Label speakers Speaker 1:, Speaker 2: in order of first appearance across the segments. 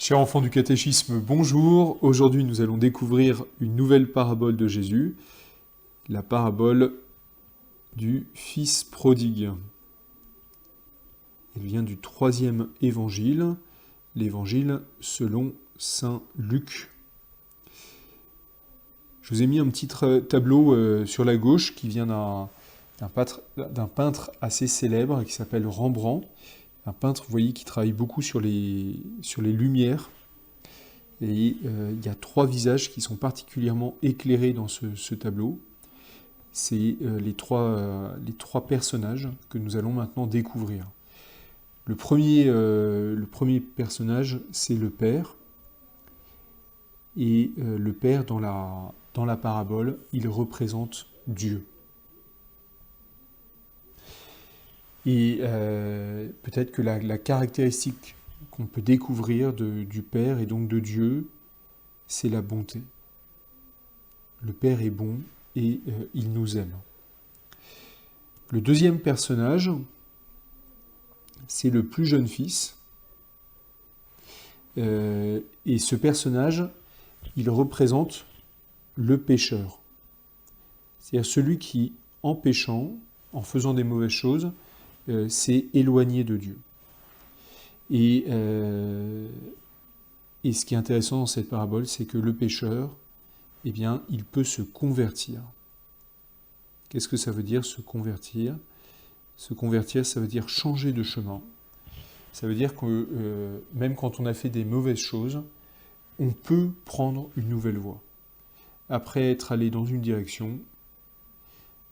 Speaker 1: Chers enfants du catéchisme, bonjour. Aujourd'hui, nous allons découvrir une nouvelle parabole de Jésus, la parabole du Fils prodigue. Elle vient du 3e évangile, l'évangile selon saint Luc. Je vous ai mis un petit tableau sur la gauche qui vient d'un peintre assez célèbre qui s'appelle Rembrandt. Un peintre, vous voyez, qui travaille beaucoup sur les lumières. Et il y a 3 visages qui sont particulièrement éclairés dans ce tableau. C'est les trois personnages que nous allons maintenant découvrir. Le premier personnage, c'est le Père. Et le Père, dans la parabole, il représente Dieu. Et peut-être que la caractéristique qu'on peut découvrir du Père et donc de Dieu, c'est la bonté. Le Père est bon et il nous aime. Le deuxième personnage, c'est le plus jeune fils. Et ce personnage, il représente le pécheur. C'est-à-dire celui qui, en péchant, en faisant des mauvaises choses, s'est éloigné de Dieu. Et ce qui est intéressant dans cette parabole, c'est que le pécheur, eh bien, il peut se convertir. Qu'est-ce que ça veut dire, se convertir ? Se convertir, ça veut dire changer de chemin. Ça veut dire que même quand on a fait des mauvaises choses, on peut prendre une nouvelle voie. Après être allé dans une direction,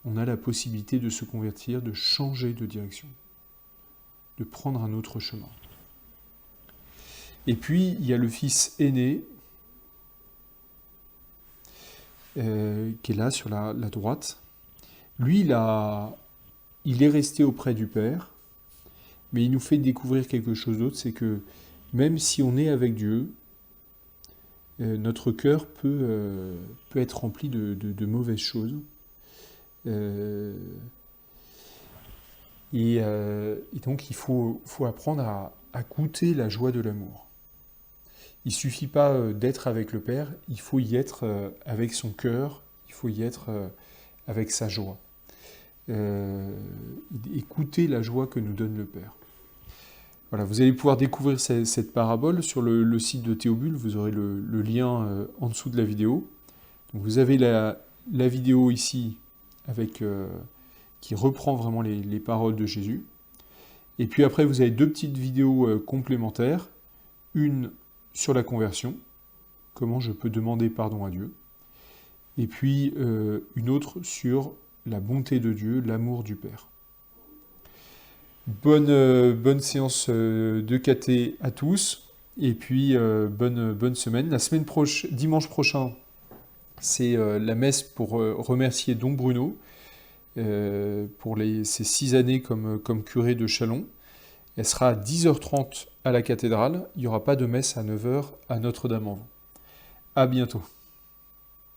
Speaker 1: on a la possibilité de se convertir, de changer de direction, de prendre un autre chemin. Et puis, il y a le fils aîné, qui est là sur la droite. Lui, il est resté auprès du Père, mais il nous fait découvrir quelque chose d'autre, c'est que même si on est avec Dieu, notre cœur peut être rempli de mauvaises choses. Et donc, il faut apprendre à goûter la joie de l'amour. Il ne suffit pas d'être avec le Père, il faut y être avec son cœur, il faut y être avec sa joie. Écouter la joie que nous donne le Père. Voilà, vous allez pouvoir découvrir cette parabole sur le site de Théobule, vous aurez le lien en dessous de la vidéo. Donc vous avez la vidéo ici qui reprend vraiment les paroles de Jésus. Et puis après, vous avez 2 petites vidéos complémentaires. Une sur la conversion, comment je peux demander pardon à Dieu. Et puis une autre sur la bonté de Dieu, l'amour du Père. Bonne séance de caté à tous. Et puis bonne semaine. Dimanche prochain, c'est la messe pour remercier Don Bruno pour ses 6 années comme curé de Châlons. Elle sera à 10h30 à la cathédrale. Il n'y aura pas de messe à 9h à Notre-Dame-en-Vent. À bientôt.